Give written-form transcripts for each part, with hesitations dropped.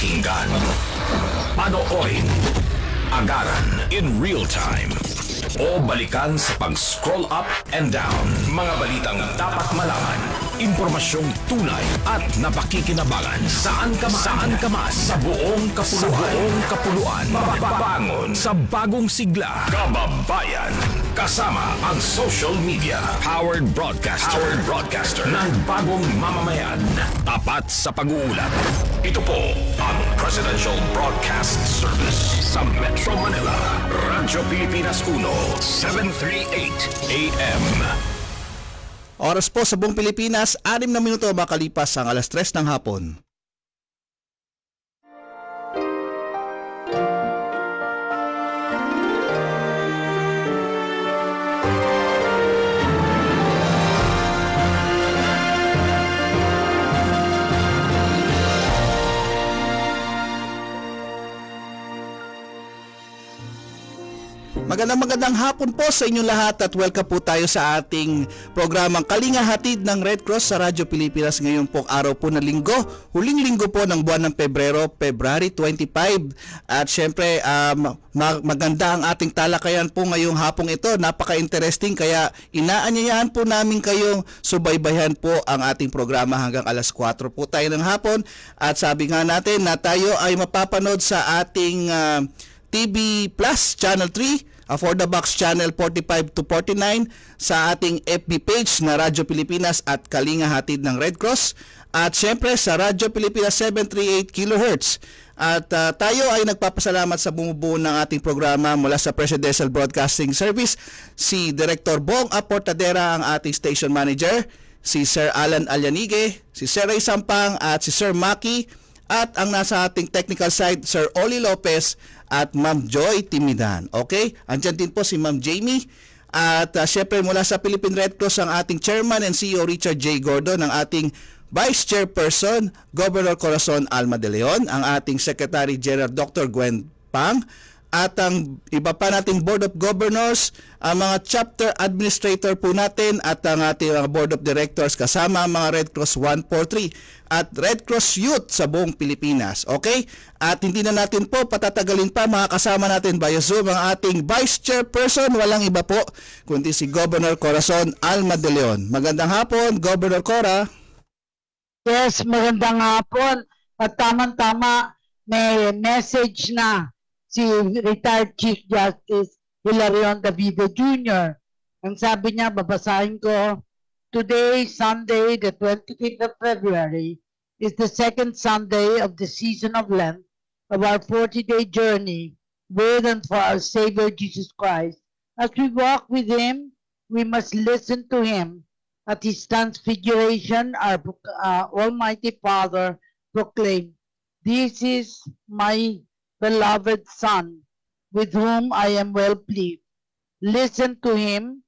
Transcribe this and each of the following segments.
Pakinggan, panoorin, agaran in real time, o balikan sa pag-scroll up and down. Mga balitang dapat malaman, impormasyong tunay at napakikinabangan. Saan ka man, sa buong kapuluan. Mababangon sa bagong sigla. Kababayan, kasama ang social media. Powered broadcaster ng bagong mamamayan. Tapat sa pag-uulat. Ito po ang Presidential Broadcast Service sa Metro Manila. Radyo Pilipinas 1, 738 AM. Oras po sa buong Pilipinas, 6 na minuto makalipas ang alas 3 ng hapon. Magandang hapon po sa inyong lahat at welcome po tayo sa ating programang Kalinga Hatid ng Red Cross sa Radyo Pilipinas ngayon po araw po na linggo, huling linggo po ng buwan ng Pebrero, February 25. At syempre maganda ang ating talakayan po ngayong hapong ito, napaka-interesting kaya inaanyayahan po namin kayong subaybayan po ang ating programa hanggang alas 4 po tayo ng hapon. At sabi nga natin na tayo ay mapapanood sa ating TV Plus Channel 3 for the Box Channel 45 to 49 sa ating FB page na Radyo Pilipinas at Kalinga Hatid ng Red Cross at syempre sa Radyo Pilipinas 738 kHz. At tayo ay nagpapasalamat sa bumubuo ng ating programa mula sa Presidential Broadcasting Service, si Director Bong Aportadera ang ating station manager, si Sir Alan Alyanige, si Sir Ray Sampang at si Sir Maki, at ang nasa ating technical side, Sir Oli Lopez at Ma'am Joy Timidan. Okay? Andyan din po si Ma'am Jamie. At syempre mula sa Philippine Red Cross ang ating Chairman and CEO Richard J. Gordon, ang ating Vice Chairperson Governor Corazon Alma de Leon, ang ating Secretary General Dr. Gwen Pang, at ang iba pa nating Board of Governors, ang mga chapter administrator po natin at ang ating Board of Directors kasama ang mga Red Cross 143 at Red Cross Youth sa buong Pilipinas. Okay? At hindi na natin po patatagalin pa, mga kasama natin via Zoom ang ating Vice Chairperson, walang iba po kundi si Governor Corazon Alma de Leon. Magandang hapon, Governor Cora. Yes, magandang hapon. At tamang-tama may message na si retired Chief Justice Hilarion Davido Jr. Ang sabi niya, babasahin ko, today, Sunday, the 25th of February, is the second Sunday of the season of Lent of our 40-day journey with and for our Savior Jesus Christ. As we walk with Him, we must listen to Him. At His transfiguration, our Almighty Father proclaimed, "This is my beloved Son, with whom I am well pleased. Listen to Him."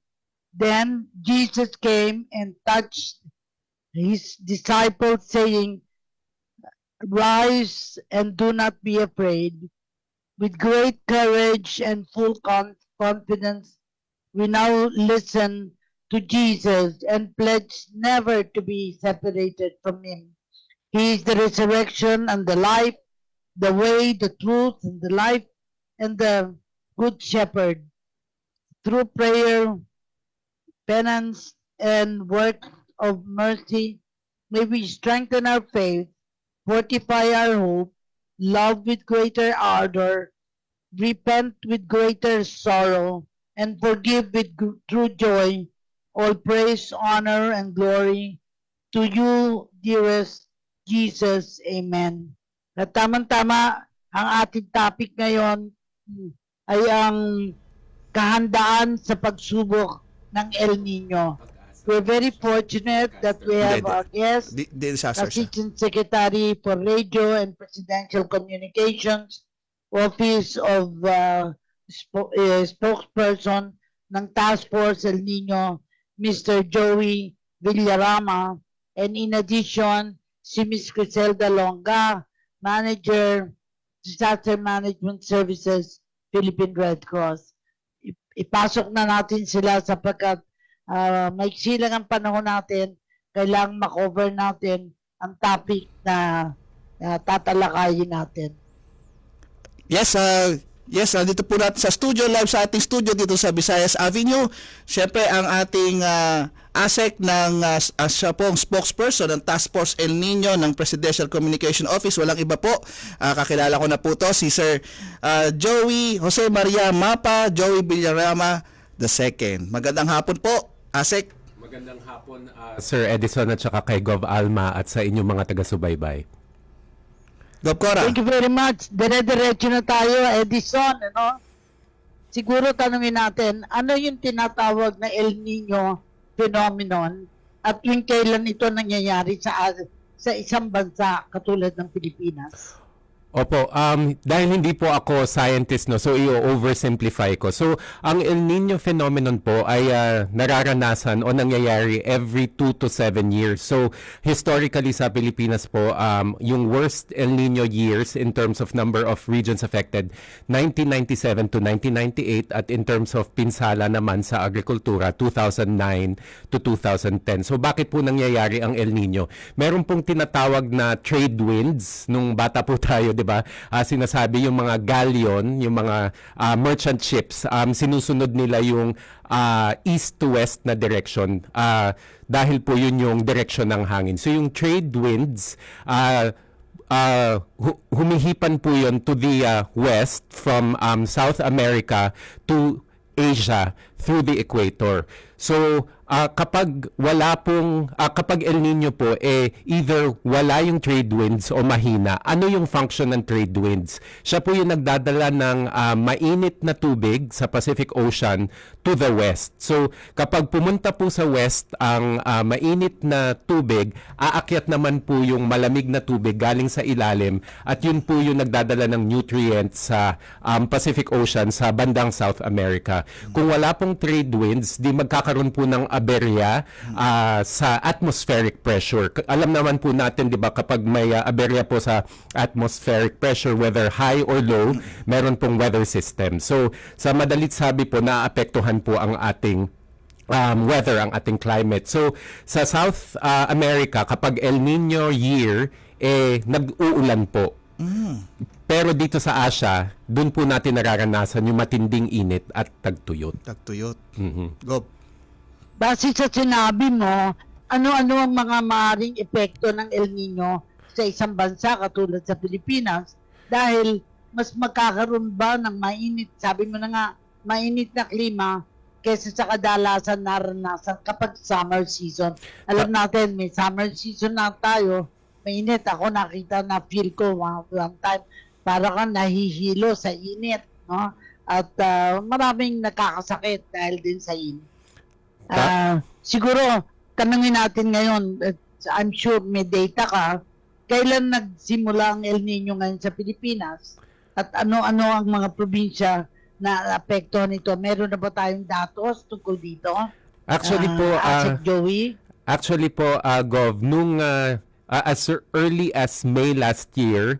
Then Jesus came and touched His disciples, saying, "Rise and do not be afraid." With great courage and full confidence, we now listen to Jesus and pledge never to be separated from Him. He is the resurrection and the life, the way, the truth, and the life, and the good shepherd. Through prayer, penance, and work of mercy, may we strengthen our faith, fortify our hope, love with greater ardor, repent with greater sorrow, and forgive with true joy. All praise, honor, and glory to you, dearest Jesus. Amen. At tamang-tama, ang ating topic ngayon ay ang kahandaan sa pagsubok ng El Nino. We're very fortunate that we have our guest, Assistant Secretary for Radio and Presidential Communications, Office of Spokesperson ng Task Force El Nino, Mr. Joey Villarama, and in addition, si Ms. Criselda Longa, Manager, Disaster Management Services, Philippine Red Cross. Ipasok na natin sila sapagkat maiksi lang ang panahon natin, kailangang makover natin ang topic na tatalakayin natin. Yes, dito po natin sa studio, live sa ating studio dito sa Visayas Avenue. Siyempre, ang ating ASEC ng siya pong spokesperson ng Task Force El Nino ng Presidential Communication Office. Walang iba po. Kakilala ko na po to, si Sir Joey Jose Maria Mapa, Joey Villarama II. Magandang hapon po, ASEC. Magandang hapon, Sir Edison at saka kay Gov Alma at sa inyong mga taga-subaybay. Gov Cora. Thank you very much. Dire-diretso na tayo, Edison. Siguro tanungin natin, ano yung tinatawag na El Nino phenomenon at yung kailan ito nangyayari sa isang bansa katulad ng Pilipinas? Opo, dahil hindi po ako scientist, no, so i-oversimplify ko. So, ang El Nino phenomenon po ay nararanasan o nangyayari every 2 to 7 years. So, historically sa Pilipinas po, yung worst El Nino years in terms of number of regions affected, 1997 to 1998, at in terms of pinsala naman sa agrikultura, 2009 to 2010. So, bakit po nangyayari ang El Nino? Meron pong tinatawag na trade winds nung bata po tayo, di ba? Sinasabi yung mga galleon, yung mga merchant ships, sinusunod nila yung east to west na direction dahil po yun yung direction ng hangin. So yung trade winds, humihipan po yun to the west from South America to Asia through the equator. So kapag kapag El Nino po, either wala yung trade winds o mahina. Ano yung function ng trade winds? Siya po yung nagdadala ng mainit na tubig sa Pacific Ocean to the west. So kapag pumunta po sa west ang mainit na tubig, aakyat naman po yung malamig na tubig galing sa ilalim, at yun po yung nagdadala ng nutrients sa Pacific Ocean sa bandang South America. Kung wala pong trade winds, di magkakaroon po ng aberya sa atmospheric pressure. Alam naman po natin, di ba, kapag may aberya po sa atmospheric pressure, whether high or low, meron pong weather system. So, sa madalit sabi po, naapektuhan po ang ating weather, ang ating climate. So, sa South America, kapag El Nino year, nag-uulan po. Pero dito sa Asia, doon po natin nararanasan yung matinding init at tagtuyot. Go. Base sa sinabi mo, ano-ano ang mga maaaring epekto ng El Nino sa isang bansa katulad sa Pilipinas? Dahil mas magkakaroon ba ng mainit, sabi mo na nga, mainit na klima kaysa sa kadalasan naranasan kapag summer season. Alam natin, may summer season na tayo, mainit. Ako nakita na feel ko one time, para kang nahihilo sa init. No? At maraming nakakasakit dahil din sa init. Siguro, tanungin natin ngayon, I'm sure may data ka, kailan nagsimula ang El Nino ngayon sa Pilipinas? At ano-ano ang mga probinsya na apektuhan nito? Meron na ba tayong datos tungkol dito? Actually po, Asik Joey? Actually po, Gov, nung as early as May last year,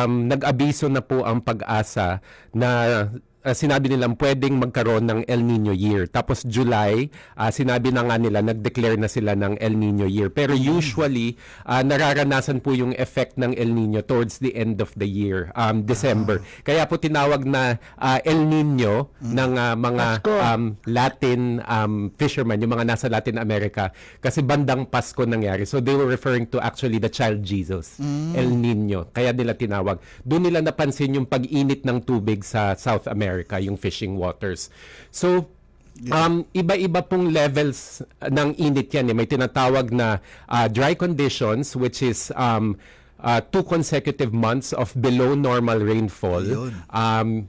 nag-abiso na po ang Pag-asa na sinabi nilang pwedeng magkaroon ng El Nino year. Tapos July, sinabi na nga nila, nag-declare na sila ng El Nino year. Pero usually, nararanasan po yung effect ng El Nino towards the end of the year, December. Kaya po tinawag na El Nino ng mga Latin fishermen, yung mga nasa Latin America, kasi bandang Pasko nangyari. So they were referring to actually the child Jesus, El Nino. Kaya nila tinawag. Doon nila napansin yung pag-init ng tubig sa South America, yung fishing waters. So, iba-iba pong levels ng init yan. May tinatawag na dry conditions, which is 2 consecutive months of below normal rainfall.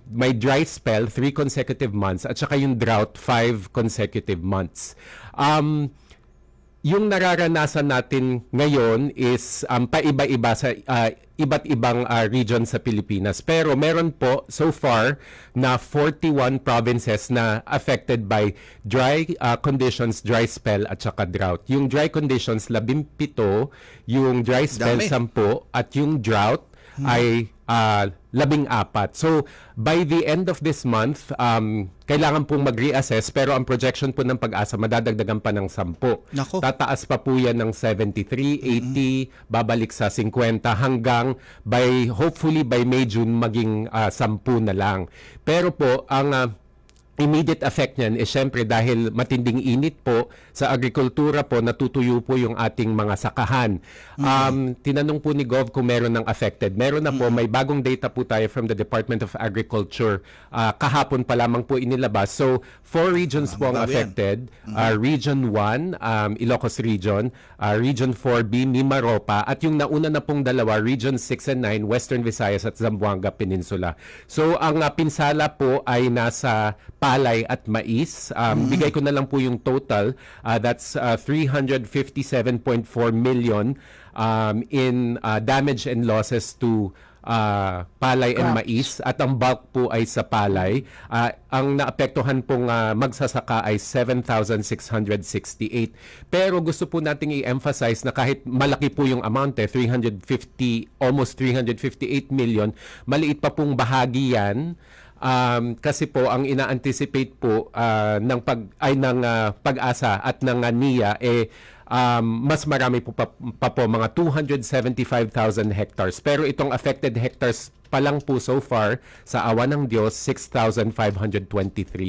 May dry spell, 3 consecutive months. At saka yung drought, 5 consecutive months. Yung nararanasan natin ngayon is paiba-iba sa iba't ibang region sa Pilipinas. Pero meron po so far na 41 provinces na affected by dry conditions, dry spell at saka drought. Yung dry conditions 17, yung dry spell 10, at yung drought ay 14. So, by the end of this month, kailangan pong mag-reassess pero ang projection po ng Pag-asa, madadagdagan pa ng 10. Nako. Tataas pa po yan ng 73, 80, babalik sa 50 hanggang hopefully by May, June, maging 10 na lang. Pero po, ang immediate effect niyan is syempre dahil matinding init po sa agrikultura po, natutuyo po yung ating mga sakahan. Tinanong po ni Gov kung meron ng affected. Meron na po, may bagong data po tayo from the Department of Agriculture. Kahapon pa lamang po inilabas. So, 4 regions po ang bago yan. affected. Region 1, Ilocos Region. Region 4B, Mimaropa. At yung nauna na pong dalawa, Region 6 and 9, Western Visayas at Zamboanga Peninsula. So, ang pinsala po ay nasa palay at mais. Bigay ko na lang po yung total. That's 357.4 million in damage and losses to palay and mais. At ang bulk po ay sa palay. Ang naapektuhan pong magsasaka ay 7,668. Pero gusto po nating i-emphasize na kahit malaki po yung amount, almost 358 million, maliit pa pong bahagi yan. Kasi po ang ina-anticipate po ng Pag-asa at ng NIA mas marami po pa po, mga 275,000 hectares. Pero itong affected hectares pa lang po so far, sa awa ng Diyos, 6,523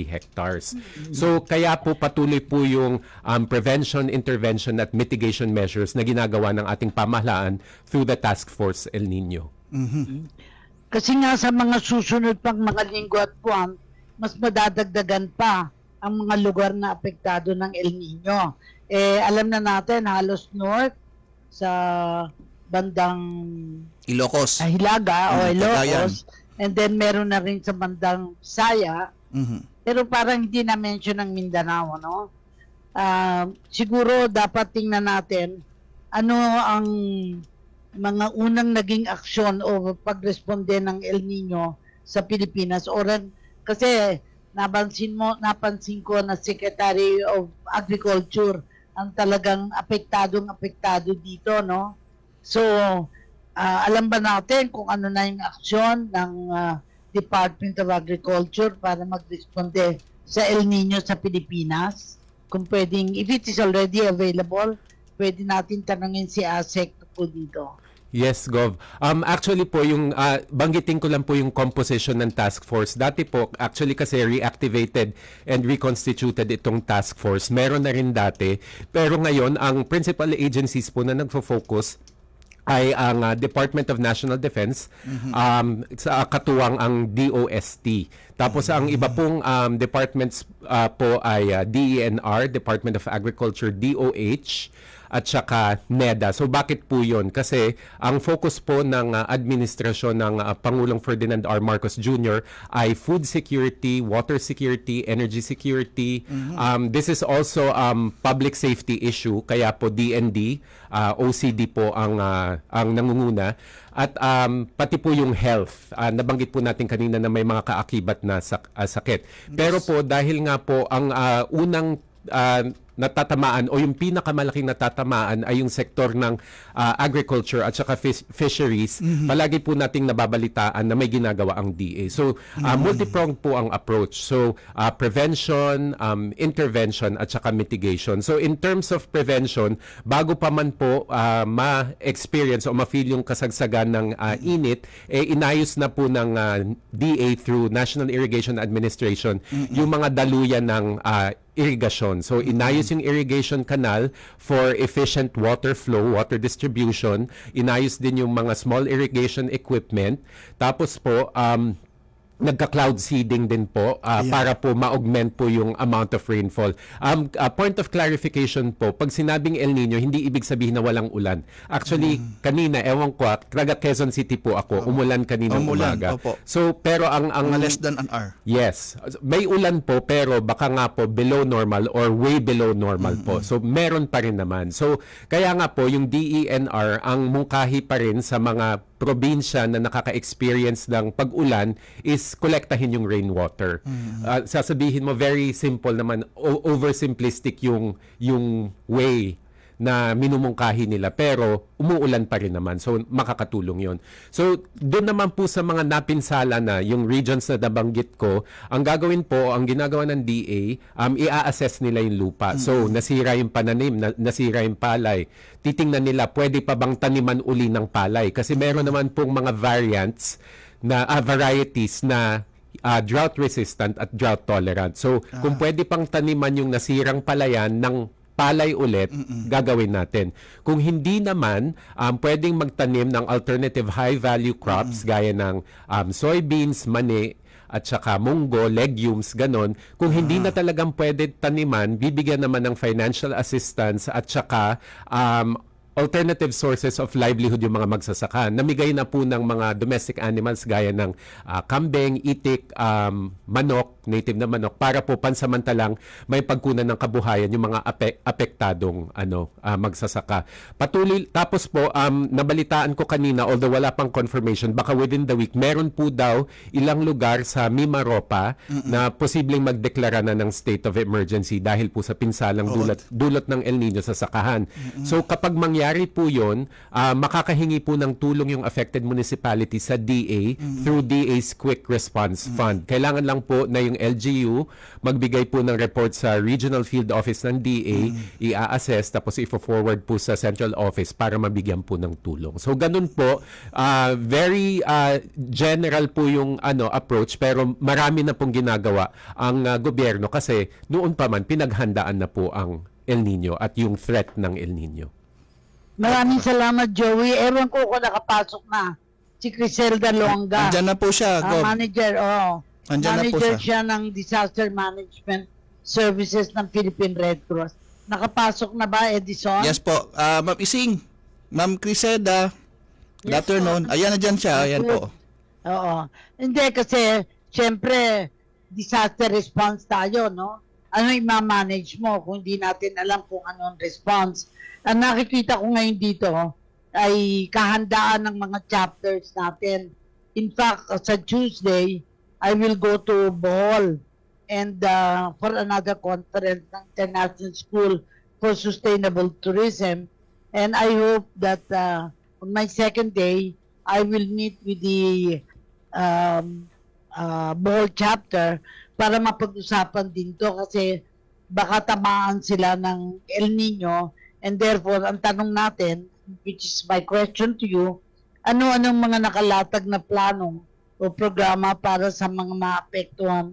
hectares. So kaya po patuloy po yung prevention, intervention at mitigation measures na ginagawa ng ating pamahalaan through the Task Force El Nino. Kasi nga sa mga susunod pang mga linggo at buwan, mas madadagdagan pa ang mga lugar na apektado ng El Nino. Alam na natin, halos north sa bandang Ilocos. Hilaga o Cagayan. Ilocos, and then meron na rin sa bandang Saya, pero parang hindi na-mention ng Mindanao, no? Siguro dapat tingnan natin ano ang mga unang naging aksyon o pagresponde ng El Nino sa Pilipinas. Kasi napansin ko na Secretary of Agriculture ang talagang apektado dito, no? So, alam ba natin kung ano na yung aksyon ng Department of Agriculture para magresponde sa El Nino sa Pilipinas? Kung pwedeng, if it is already available, pwede natin tanungin si ASEC po dito. Yes, Gov. Actually po, yung banggitin ko lang po yung composition ng task force. Dati po, actually kasi reactivated and reconstituted itong task force. Meron na rin dati. Pero ngayon, ang principal agencies po na nagfo-focus ay ang Department of National Defense, sa katuwang ang DOST. Tapos ang iba pong departments po ay DENR, Department of Agriculture, DOH, at saka NEDA. So bakit po yun? Kasi ang focus po ng administrasyon ng Pangulong Ferdinand R. Marcos Jr. ay food security, water security, energy security. This is also public safety issue, kaya po DND, OCD po ang nangunguna. At pati po yung health. Nabanggit po natin kanina na may mga kaakibat na sakit. Pero po dahil nga po ang unang natatamaan o yung pinakamalaking natatamaan ay yung sektor ng agriculture at saka fisheries, palagi po nating nababalitaan na may ginagawa ang DA. So, multi-pronged po ang approach. So, prevention, intervention at saka mitigation. So, in terms of prevention, bago pa man po ma-experience o ma-feel yung kasagsagan ng init, inayos na po ng DA through National Irrigation Administration yung mga daluyan ng irrigation. So, inayos yung irrigation canal for efficient water flow, water distribution. Inayos din yung mga small irrigation equipment. Tapos po, nagka-cloud seeding din po para po ma-augment po yung amount of rainfall. Point of clarification po, pag sinabing El Nino, hindi ibig sabihin na walang ulan. Actually, kanina, ewan ko, taga Quezon City po ako, umulan kanina umaga. Opo. So, pero ang Mga less than an hour. Yes. May ulan po pero baka nga po below normal or way below normal po. So meron pa rin naman. So kaya nga po yung DENR ang mungkahi pa rin sa mga probinsya na nakaka-experience ng pag-ulan is kolektahin yung rainwater. Sasabihin mo very simple naman, oversimplistic yung way na minumungkahi nila pero umuulan pa rin naman. So makakatulong 'yon. So doon naman po sa mga napinsala na yung regions na nabanggit ko, ang ginagawa ng DA, i-assess nila yung lupa. So nasira yung pananim, nasira yung palay. Titingnan nila pwede pa bang taniman uli ng palay kasi meron naman pong mga variants na varieties na drought resistant at drought tolerant. So kung pwede pang taniman yung nasirang palayan ng palay ulit, gagawin natin. Kung hindi naman, pwedeng magtanim ng alternative high-value crops gaya ng soybeans, mani, at saka munggo, legumes, ganon. Kung hindi na talagang pwede taniman, bibigyan naman ng financial assistance at saka alternative sources of livelihood yung mga magsasaka. Namigay na po ng mga domestic animals gaya ng kambing, itik, manok, native na manok para po pansamantalang may pagkunan ng kabuhayan yung mga apektadong magsasaka. Patuloy tapos po nabalitaan ko kanina although wala pang confirmation baka within the week meron po daw ilang lugar sa Mimaropa na posibleng magdeklara na ng state of emergency dahil po sa pinsalang dulot ng El Nino sa sakahan. So kapag mangyari po 'yon, makakahingi po ng tulong yung affected municipality sa DA through DA's Quick Response Fund. Kailangan lang po na yung LGU magbigay po ng report sa Regional Field Office ng DA, i-assess tapos i-forward po sa Central Office para mabigyan po ng tulong. So ganun po, very general po yung approach pero marami na pong ginagawa ang gobyerno kasi noon pa man pinaghandaan na po ang El Nino at yung threat ng El Nino. Maraming salamat, Joey. Ewan ko kung nakapasok na si Criselda Longa. Andyan na po siya, Gob. Manager, Andyan na po manager siya. siya ng Disaster Management Services ng Philippine Red Cross. Nakapasok na ba, Edison? Yes po. Ma'am Ising, Ma'am Criselda, good afternoon. Ayan na dyan siya. Ayan po. Oo. Hindi kasi, syempre, disaster response tayo, no? Ano i-manage mo kung hindi natin alam kung anong response? Ang nakikita ko ngayon dito ay kahandaan ng mga chapters natin. In fact, sa Tuesday, I will go to Bohol and for another conference ng International School for Sustainable Tourism. And I hope that on my second day, I will meet with the Bohol chapter para mapag-usapan din to kasi baka tamaan sila ng El Nino and therefore ang tanong natin, which is my question to you, ano-anong mga nakalatag na plano o programa para sa mga maapektuhan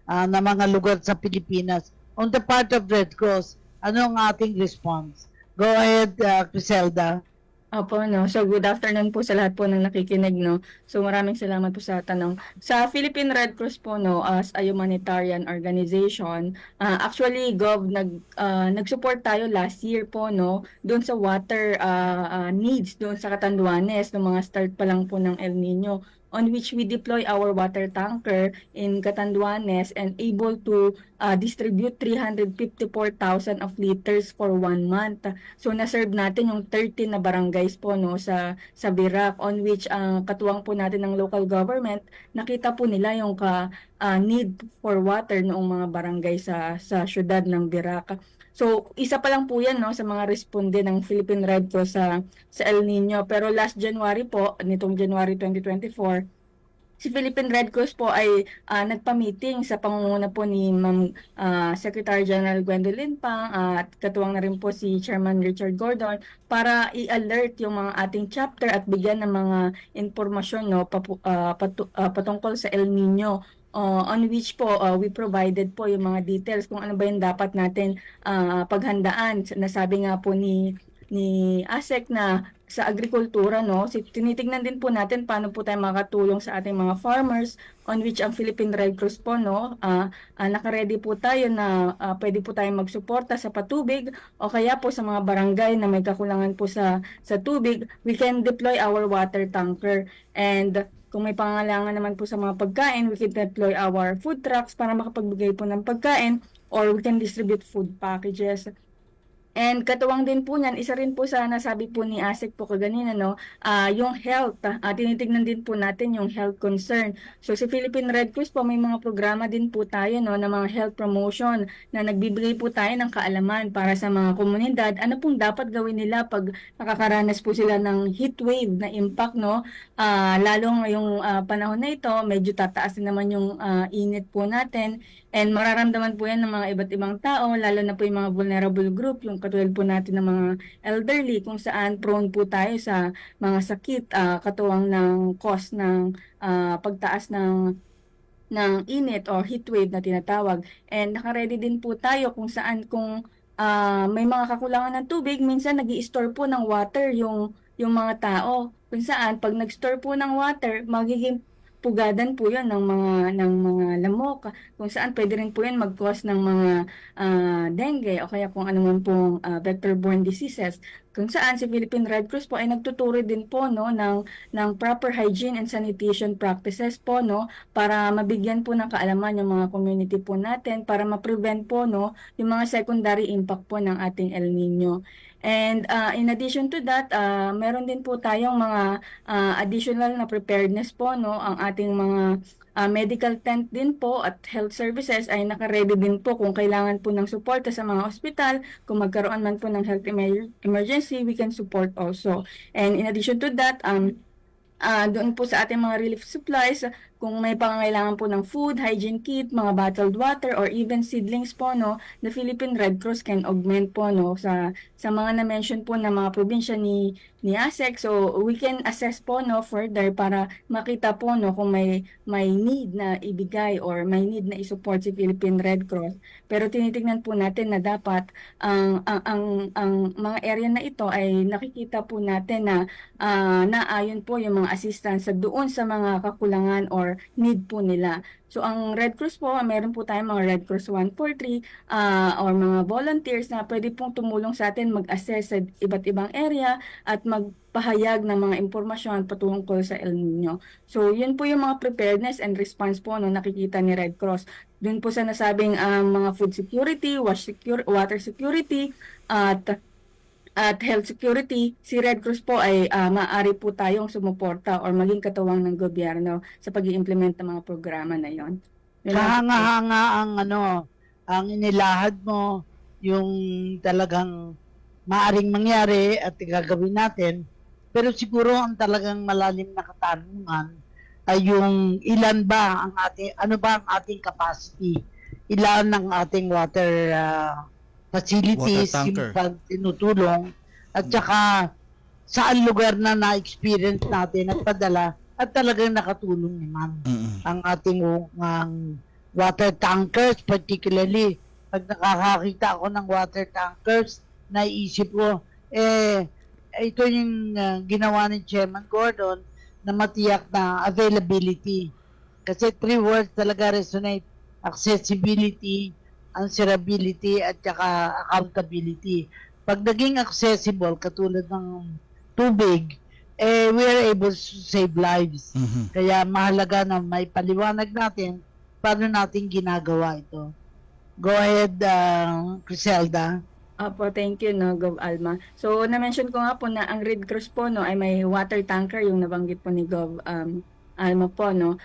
na mga lugar sa Pilipinas. On the part of Red Cross, ano ang ating response? Go ahead, Criselda. Opo, no. So, good afternoon po sa lahat po ng nakikinig, no. So, maraming salamat po sa tanong. Sa Philippine Red Cross po, no, as a humanitarian organization, actually, nag-support tayo last year po, no, doon sa water needs doon sa Catanduanes, no, mga start pa lang po ng El Nino, on which we deploy our water tanker in Catanduanes and able to distribute 354,000 of liters for 1 month. So na-serve natin yung 13 na barangays po no sa Virac, on which katuwang po natin ng local government, nakita po nila yung need for water noong mga barangay sa syudad ng Virac. So, isa pa lang po yan no, sa mga responde ng Philippine Red Cross sa El Nino. Pero last January po, nitong January 2024, si Philippine Red Cross po ay nagpa-meeting sa pangunguna po ni Ma'am Secretary General Gwendolyn Pang at katuwang na rin po si Chairman Richard Gordon para i-alert yung mga ating chapter at bigyan ng mga informasyon no, patungkol sa El Nino. On which po we provided po yung mga details kung ano ba yung dapat natin paghandaan. Nasabi nga po ni ASEC na sa agrikultura no, tinitingnan din po natin paano po tayo makatulong sa ating mga farmers, on which ang Philippine Red Cross po no, naka-ready po tayo na pwede po tayong magsuporta sa patubig o kaya po sa mga barangay na may kakulangan po sa tubig, we can deploy our water tanker. And kung may pangangailangan naman po sa mga pagkain, we can deploy our food trucks para makapagbigay po ng pagkain, or we can distribute food packages. And katuwang din po niyan, isa rin po sa nasabi po ni Asik po kaganina, no, yung health, tinitignan din po natin yung health concern. So si Philippine Red Cross po, may mga programa din po tayo, no, na mga health promotion na nagbibigay po tayo ng kaalaman para sa mga komunidad. Ano pong dapat gawin nila pag nakakaranas po sila ng heat wave na impact, no? Lalo ngayong panahon na ito, medyo tataas din naman yung init po natin. And mararamdaman po yan ng mga iba't ibang tao, lalo na po yung mga vulnerable group, yung katulad po natin ng mga elderly, kung saan prone po tayo sa mga sakit, katuwang ng cause ng pagtaas ng init or heat wave na tinatawag. And nakaready din po tayo kung saan kung may mga kakulangan ng tubig, minsan nag-i-store po ng water yung mga tao. Kung saan pag nag-store po ng water, magiging pugadan po 'yon ng mga lamok, kung saan pwede rin po 'yan mag-cause ng mga dengue o kaya kung ano man pong vector-borne diseases. Kung saan si Philippine Red Cross po ay nagtuturo din po, no, ng proper hygiene and sanitation practices po, no, para mabigyan po ng kaalaman yung mga community po natin, para ma-prevent po, no, yung mga secondary impact po ng ating El Nino. And in addition to that, meron din po tayong mga additional na preparedness po, no, ang ating mga medical tent din po at health services ay naka-ready din po kung kailangan po ng suporta sa mga ospital. Kung magkaroon man po ng health emergency, we can support also. And in addition to that, doon po sa ating mga relief supplies, kung may pangangailangan po ng food, hygiene kit, mga bottled water, or even seedlings po, no, the Philippine Red Cross can augment po, no, sa mga na-mention po na mga probinsya ni ASEC. So we can assess po, no, further para makita po, no, kung may need na ibigay or may need na isupport si Philippine Red Cross. Pero tinitingnan po natin na dapat ang mga area na ito ay nakikita po natin na naayon po yung mga assistance sa doon sa mga kakulangan or need po nila. So ang Red Cross po, meron po tayong mga Red Cross 143 or mga volunteers na pwede pong tumulong sa atin mag-assess sa iba't ibang area at magpahayag ng mga impormasyon patungkol sa El Nino. So yun po yung mga preparedness and response po no nakikita ni Red Cross. Doon po sa nasabing mga food security, water security, at health security, si Red Cross po ay maaari po tayong sumuporta or maging katuwang ng gobyerno sa pag-i-implement ng mga programa na yon. Kahanga-hanga ang inilahad mo, yung talagang maaring mangyari at gagawin natin. Pero siguro ang talagang malalim na katanungan ay yung ilan ba ang ating capacity? Ilan ang ating water facilities, Water tanker. yung tinutulong, at saka saan lugar na na-experience natin at padala at talagang nakatulong naman ang ating water tankers, particularly pag nakakakita ako ng water tankers, naisip ko, ito yung ginawa ni Chairman Gordon na matiyak na availability. Kasi 3 words talaga resonate: accessibility, answerability, at saka accountability. Pag naging accessible, katulad ng tubig, we are able to save lives. Kaya mahalaga na may paliwanag natin paano natin ginagawa ito. Go ahead, Criselda. Apo, thank you, no, Gov Alma. So, na-mention ko nga po na ang Red Cross po, no, ay may water tanker, yung nabanggit po ni Gov Alma po, no.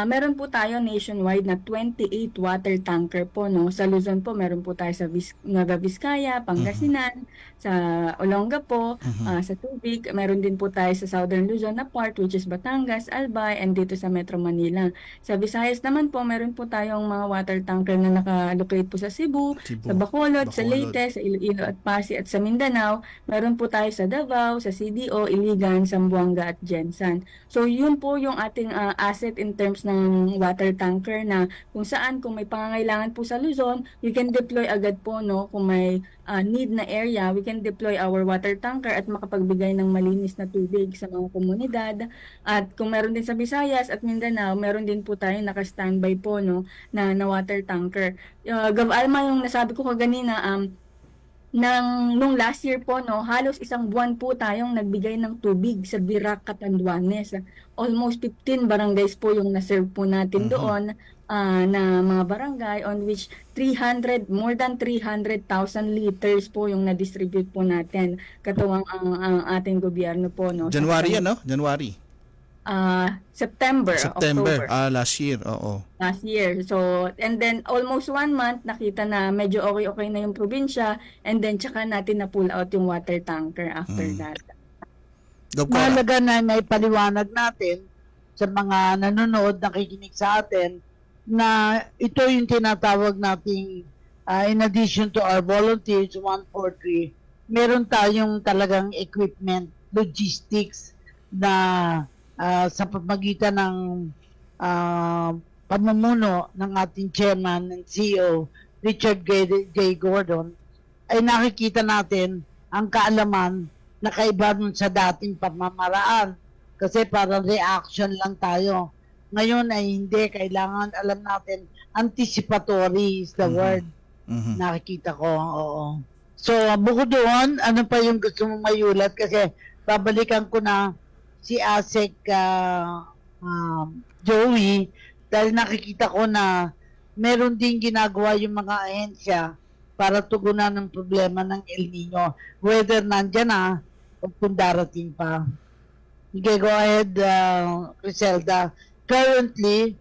Meron po tayo nationwide na 28 water tanker po, no. Sa Luzon po, meron po tayo sa Nueva Vizcaya, Pangasinan, sa Olongapo, sa Tubig. Meron din po tayo sa Southern Luzon na part, which is Batangas, Albay, and dito sa Metro Manila. Sa Visayas naman po, meron po tayong mga water tanker na naka-locate po sa Cebu, sa Bacolod, sa Leyte, sa Iloilo at Pasig, at sa Mindanao. Meron po tayo sa Davao, sa CDO, Iligan, Zamboanga at Jensan. So, yun po yung ating asset in terms ng water tanker, na kung saan kung may pangangailangan po sa Luzon, we can deploy agad po, no, kung may need na area, we can deploy our water tanker at makapagbigay ng malinis na tubig sa mga komunidad. At kung meron din sa Visayas at Mindanao, meron din po tayo naka-standby po, no, na water tanker. Gov Alma, yung nasabi ko kaganina, nung last year po, no, halos 1 buwan po tayong nagbigay ng tubig sa Birac, Catanduanes. Almost 15 barangays po yung na-serve po natin doon. na mga barangay, on which more than 300,000 liters po yung na-distribute po natin katuwang ang ating gobyerno po, no? January yan, no? January. September, September, October last year, oo. last year. So, and then almost 1 month, nakita na medyo okay na yung probinsya, and then tsaka natin na pull out yung water tanker after that. Go, Cora. Mahalaga na naipaliwanag natin sa mga nanonood, nakikinig sa atin, na ito yung tinatawag nating in addition to our volunteers, 143, meron tayong talagang equipment, logistics na sa pamagitan ng pamumuno ng ating chairman and CEO, Richard J. Gordon, ay nakikita natin ang kaalaman na kaiba nun sa dating pamamaraan. Kasi parang reaction lang tayo. Ngayon ay hindi, kailangan alam natin, anticipatory is the word. Nakikita ko, oo. So, bukod doon, ano pa yung gusto mong mayulat? Kasi babalikan ko na si Asek Joey, dahil nakikita ko na meron din ginagawa yung mga ahensya para tugunan ng problema ng El Nino. Whether nandyan na o kung darating pa. Okay, go ahead, Criselda. Currently,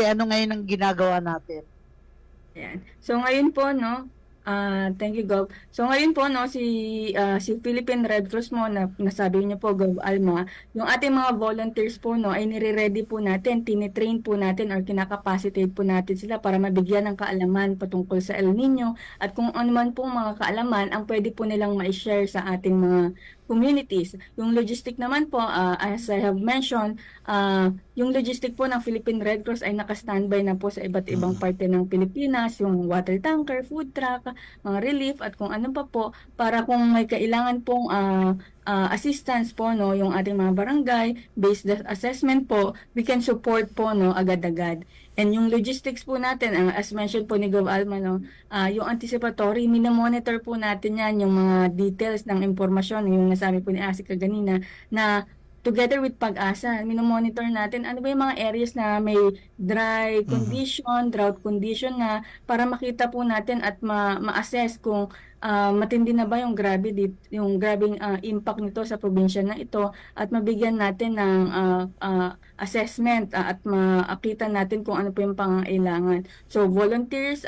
ano ngayon ang ginagawa natin? Ayan. So ngayon po, no, thank you, Gov. So ngayon po, no, si Philippine Red Cross mo, nasabi niyo po, Gov Alma, yung ating mga volunteers po, no, ay nire-ready po natin, tinitrain po natin or kinakapacitate po natin sila para mabigyan ng kaalaman patungkol sa El Nino at kung ano man po mga kaalaman ang pwede po nilang ma-share sa ating mga communities. Yung logistic naman po, as I have mentioned, yung logistic po ng Philippine Red Cross ay naka-standby na po sa iba't ibang parte ng Pilipinas, yung water tanker, food truck, mga relief at kung ano pa po para kung may kailangan pong assistance po, no, yung ating mga barangay based assessment po, we can support po, no, agad-agad. And yung logistics po natin, as mentioned po ni Gov Alma, no, yung anticipatory, minomonitor po natin yan, yung mga details ng impormasyon, yung nasabi po ni Asika ganina, na together with Pag-asa, minomonitor natin ano ba yung mga areas na may dry condition, drought condition na para makita po natin at ma-assess kung matindi na ba yung grabing impact nito sa probinsya na ito at mabigyan natin ng assessment at makita natin kung ano po yung pangangailangan. So volunteers,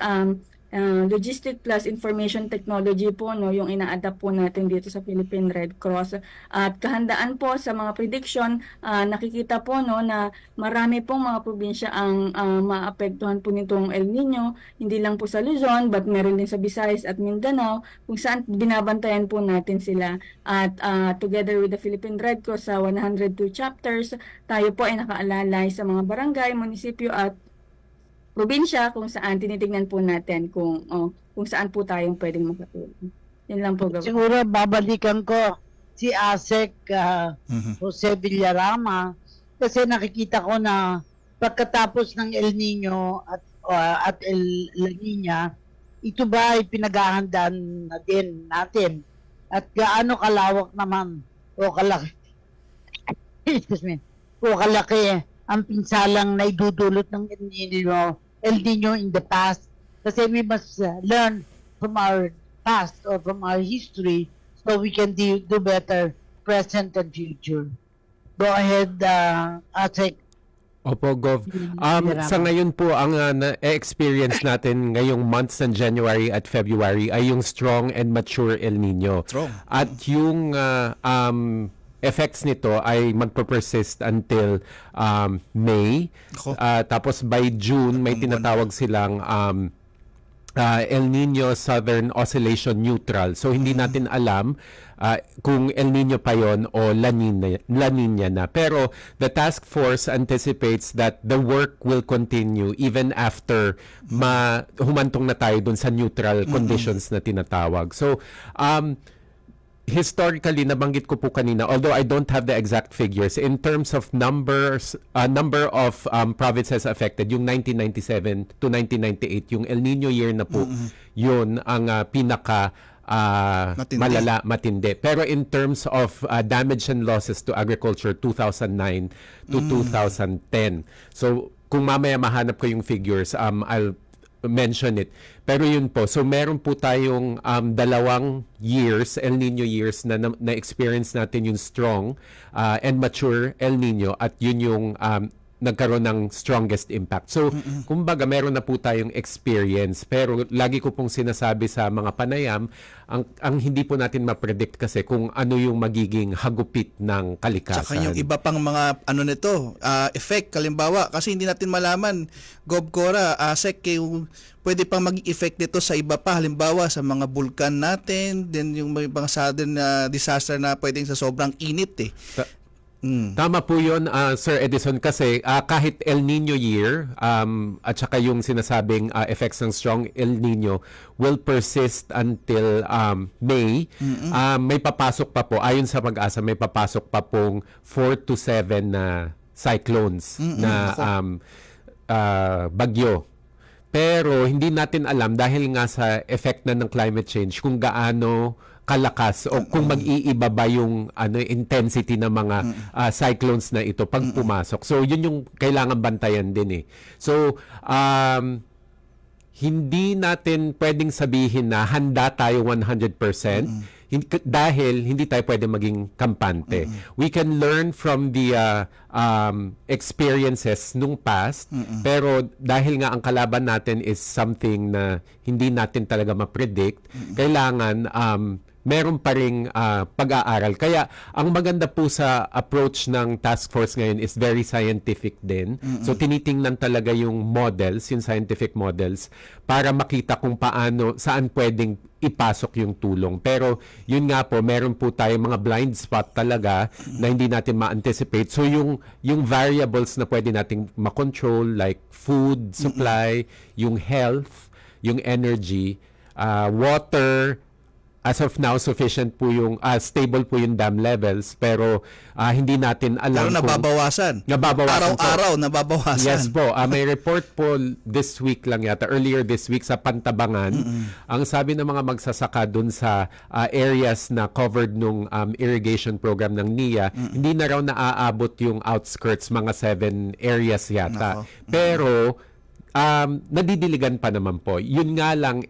logistic plus information technology po, no, yung ina-adapt po natin dito sa Philippine Red Cross. At kahandaan po sa mga prediction, nakikita po, no, na marami pong mga probinsya ang maapektuhan po nitong El Nino, hindi lang po sa Luzon but meron din sa Visayas at Mindanao kung saan binabantayan po natin sila. At together with the Philippine Red Cross sa 102 chapters, tayo po ay nakaalalay sa mga barangay, munisipyo at probinsya kung saan tinitingnan po natin kung saan po tayong pwedeng makatulong. Yan lang po, Gov. Siguro babalikan ko si Asek Jose Villarama kasi nakikita ko na pagkatapos ng El Nino at El La Nina, ito ba ay pinaghahandaan na din natin? At gaano kalawak naman o kalaki excuse me, o kalaki ang pinsalang na idudulot ng El Nino in the past. Kasi we must learn from our past or from our history so we can do better present and future. Go ahead, Asek. Opo, Gov. Sa ngayon po, ang na-experience natin ngayong months ng January at February ay yung strong and mature El Nino. Strong. At yung effects nito ay magpo-persist until May. Ako. Tapos by June, may tinatawag silang El Nino Southern Oscillation Neutral. So hindi natin alam kung El Nino pa yon o La Nina na. Pero the task force anticipates that the work will continue even after humantong na tayo dun sa neutral conditions na tinatawag. So historically, nabanggit ko po kanina, although I don't have the exact figures, in terms of number of provinces affected, yung 1997 to 1998, yung El Nino year na po, yun ang pinaka matindi. Pero in terms of damage and losses to agriculture, 2009 to 2010. So, kung mamaya mahanap ko yung figures, I'll mention it. Pero yun po, so meron po tayong 2 years, El Nino years na experience natin yung strong and mature El Nino, at yun yung nagkaroon ng strongest impact. So, kumbaga, meron na po tayong experience. Pero lagi ko pong sinasabi sa mga panayam, ang hindi po natin ma-predict kasi kung ano yung magiging hagupit ng kalikasan. Tsaka yung iba pang mga nito, effect, kalimbawa, kasi hindi natin malaman, Gov Cora, Sec, yung pwede pang mag-effect nito sa iba pa, halimbawa sa mga bulkan natin, then yung may mga sudden disaster na pwedeng sa sobrang init eh. Tama po yun, Sir Edison, kasi kahit El Nino year at saka yung sinasabing effects ng strong El Nino will persist until May, may papasok pa po, ayon sa Pag-asa, may papasok pa pong 4 to 7 na cyclones na bagyo. Pero hindi natin alam dahil nga sa effect na ng climate change kung gaano kalakas o kung mag-iiba ba yung intensity ng mga cyclones na ito pag pumasok. So yun yung kailangan bantayan din eh. So hindi natin pwedeng sabihin na handa tayo 100% dahil hindi tayo pwede maging kampante. We can learn from the experiences nung past, pero dahil nga ang kalaban natin is something na hindi natin talaga ma-predict, kailangan meron pa ring pag-aaral. Kaya ang maganda po sa approach ng task force ngayon is very scientific din. So tinitingnan talaga yung models, yung scientific models, para makita kung paano, saan pwedeng ipasok yung tulong. Pero yun nga po, meron po tayong mga blind spot talaga na hindi natin ma-anticipate. So yung variables na pwede nating makontrol, like food supply, yung health, yung energy, water, as of now, sufficient po yung, stable po yung dam levels, pero hindi natin alam Pero nababawasan. Araw-araw nababawasan. Yes po. May report po this week lang yata, earlier this week sa Pantabangan. Ang sabi ng mga magsasaka dun sa areas na covered nung irrigation program ng NIA, hindi na raw naaabot yung outskirts, mga 7 areas yata. Pero nadidiligan pa naman po. Yun nga lang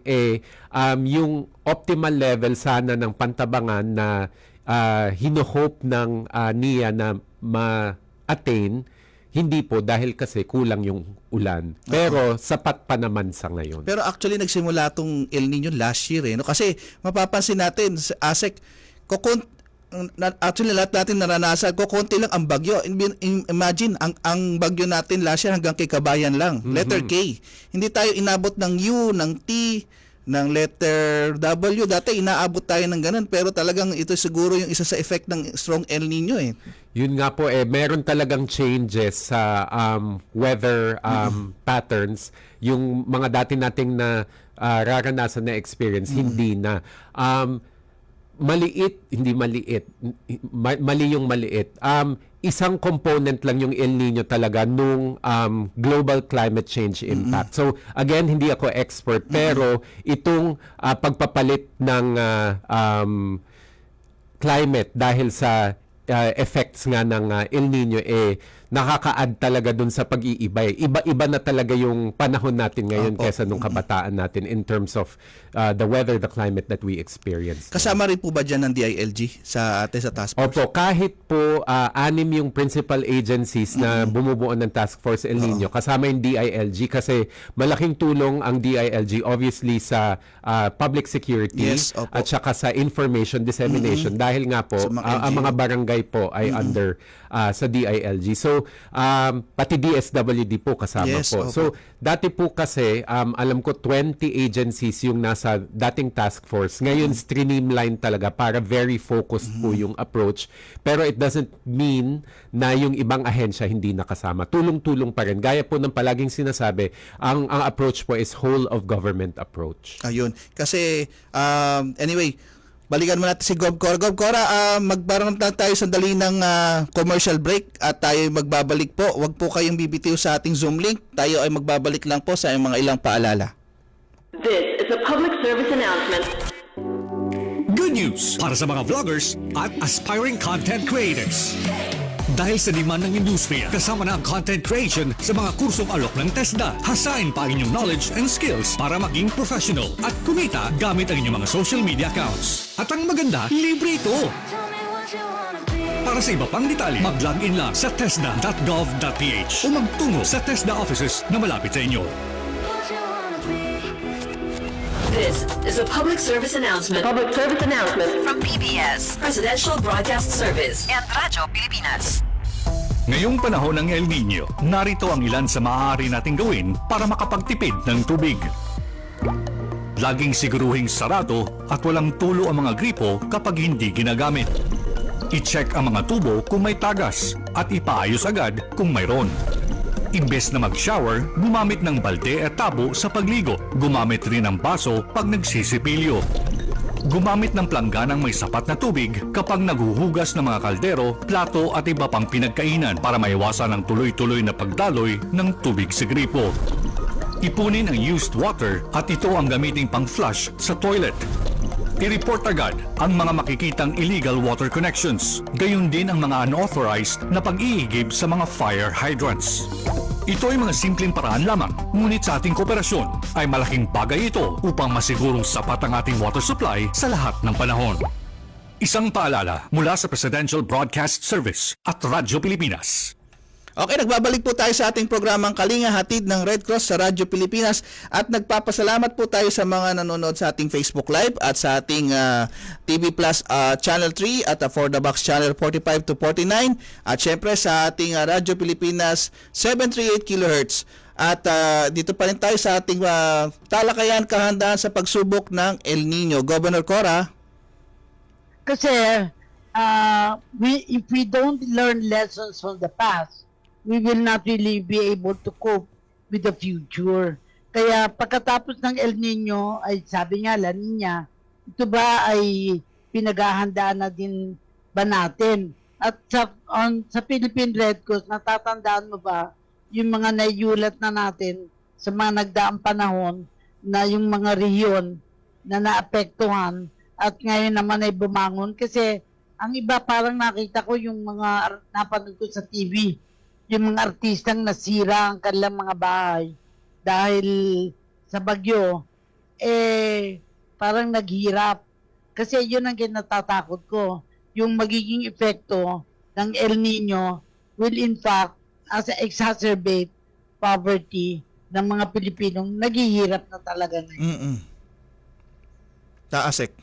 yung optimal level sana ng Pantabangan na hino-hope ng NIA na ma-attain, hindi po dahil kasi kulang yung ulan. Pero sapat pa naman sa ngayon. Pero actually nagsimula tong El Nino last year no? Kasi mapapansin natin, ASEC, actually lahat natin naranasan ko, konti lang ang bagyo. Imagine ang bagyo natin last year hanggang kay Kabayan lang, letter K. Hindi tayo inabot ng U, ng T, ng letter W. Dati inaabot tayo ng ganun, pero talagang ito siguro yung isa sa effect ng strong El Nino eh. Yun nga po meron talagang changes sa weather patterns. Yung mga dati nating na raranasan na experience, hindi na. Mali yung maliit. Isang component lang yung El Nino talaga nung global climate change impact. So again, hindi ako expert, pero itong pagpapalit ng climate dahil sa effects nga ng El Nino nakaka-add talaga dun sa pag-iiba. Iba-iba na talaga yung panahon natin ngayon kaysa nung kabataan natin in terms of the weather, the climate that we experience. Kasama rin po ba dyan ng DILG sa task force? Opo, kahit po 6 yung principal agencies na bumubuo ng Task Force El Nino, kasama yung DILG kasi malaking tulong ang DILG obviously sa public security at saka sa information dissemination dahil nga po ang mga barangay po ay under sa DILG. So pati DSWD po kasama po. Opo. So dati po kasi alam ko 20 agencies yung nasa dating task force. Ngayon streamline talaga para very focused po yung approach. Pero it doesn't mean na yung ibang ahensya hindi nakasama. Tulong-tulong pa rin. Gaya po ng palaging sinasabi, ang approach po is whole of government approach. Ayun. Kasi anyway, balikan mo natin si Gov Cora. Gov Cora, magbaroon lang tayo sandali ng commercial break at tayo magbabalik po. Huwag po kayong bibitiw sa ating Zoom link. Tayo ay magbabalik lang po sa mga ilang paalala. This is a public service announcement. Good news para sa mga vloggers at aspiring content creators. Dahil sa demand ng industriya, kasama na ang content creation sa mga kursong alok ng TESDA. Hasain pa ang inyong knowledge and skills para maging professional at kumita gamit ang inyong mga social media accounts. At ang maganda, libre ito! Para sa iba pang detalye, mag-login lang sa tesda.gov.ph o magtungo sa TESDA offices na malapit sa inyo. This is a public service announcement. Public service announcement From PBS, Presidential Broadcast Service. and Radyo Pilipinas. Ngayong panahon ng El Nino, narito ang ilan sa maaari nating gawin para makapagtipid ng tubig. Laging siguruhing sarado at walang tulo ang mga gripo kapag hindi ginagamit. I-check ang mga tubo kung may tagas at ipaayos agad kung mayroon. Imbes na mag-shower, gumamit ng balde at tabo sa pagligo. Gumamit rin ng baso pag nagsisipilyo. Gumamit ng plangganang may sapat na tubig kapag naghuhugas ng mga kaldero, plato at iba pang pinagkainan para maiwasan ang tuloy-tuloy na pagdaloy ng tubig sa gripo. Ipunin ang used water at ito ang gamiting pang-flush sa toilet. I-report agad ang mga makikitang illegal water connections, gayon din ang mga unauthorized na pag-iigib sa mga fire hydrants. Ito ay mga simpleng paraan lamang, ngunit sa ating kooperasyon ay malaking bagay ito upang masigurong sapat ang ating water supply sa lahat ng panahon. Isang paalala mula sa Presidential Broadcast Service at Radyo Pilipinas. Okay, nagbabalik po tayo sa ating programang Kalinga Hatid ng Red Cross sa Radyo Pilipinas at nagpapasalamat po tayo sa mga nanonood sa ating Facebook Live at sa ating TV Plus Channel 3 at For the Box Channel 45 to 49 at syempre sa ating Radyo Pilipinas 738 kHz. At dito pa rin tayo sa ating talakayan kahandaan sa pagsubok ng El Nino. Governor Cora. Kasi if we don't learn lessons from the past, we will not really be able to cope with the future. Kaya pagkatapos ng El Nino, ay sabi nga La Nina, ito ba ay pinaghahandaan na din ba natin? At sa Philippine Red Cross, natatandaan mo ba yung mga naiulat na natin sa mga nagdaang panahon na yung mga rehiyon na naapektuhan at ngayon naman ay bumangon? Kasi ang iba parang nakita ko yung mga napanood ko sa TV, yung mga artistang nasira ang kanilang mga bahay dahil sa bagyo, parang naghirap. Kasi yun ang kinatatakot ko. Yung magiging epekto ng El Nino will in fact exacerbate poverty ng mga Pilipinong naghihirap na talaga ngayon. Taasek.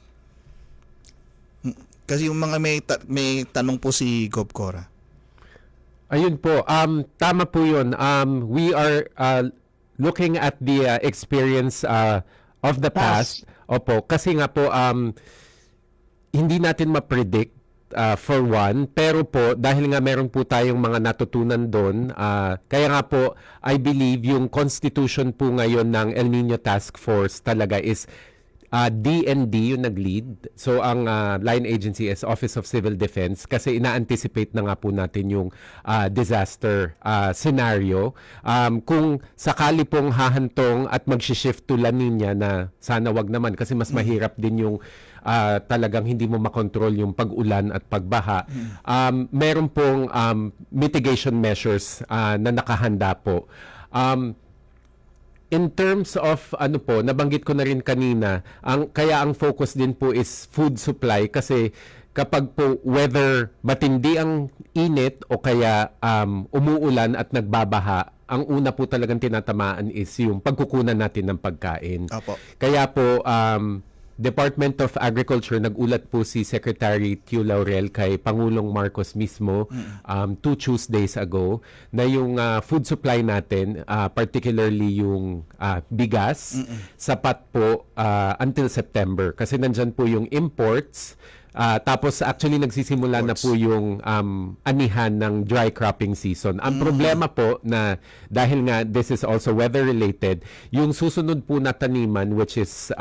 Kasi yung mga may tanong po si Gov Cora. Ayun po, tama po yun. We are looking at the experience of the past. Opo, kasi nga po, hindi natin ma-predict for one, pero po, dahil nga meron po tayong mga natutunan doon, kaya nga po, I believe yung constitution po ngayon ng El Nino Task Force talaga is DND yung nag-lead. So, ang line agency is Office of Civil Defense kasi ina-anticipate na nga po natin yung disaster scenario. Kung sakali pong hahantong at mag-shift to La Nina na sana wag naman kasi mas mahirap din yung talagang hindi mo makontrol yung pag-ulan at pagbaha. Meron pong mitigation measures na nakahanda po. In terms of nabanggit ko na rin kanina, kaya ang focus din po is food supply kasi kapag po whether matindi ang init o kaya umuulan at nagbabaha, ang una po talagang tinatamaan is yung pagkukunan natin ng pagkain. Apo. Kaya po Department of Agriculture, nag-ulat po si Secretary Tio Laurel kay Pangulong Marcos mismo 2 Tuesdays ago na yung food supply natin, particularly yung bigas, sapat po until September. Kasi nandyan po yung imports, tapos actually nagsisimula na po yung anihan ng dry cropping season. Ang problema po na dahil nga this is also weather related, yung susunod po na taniman which is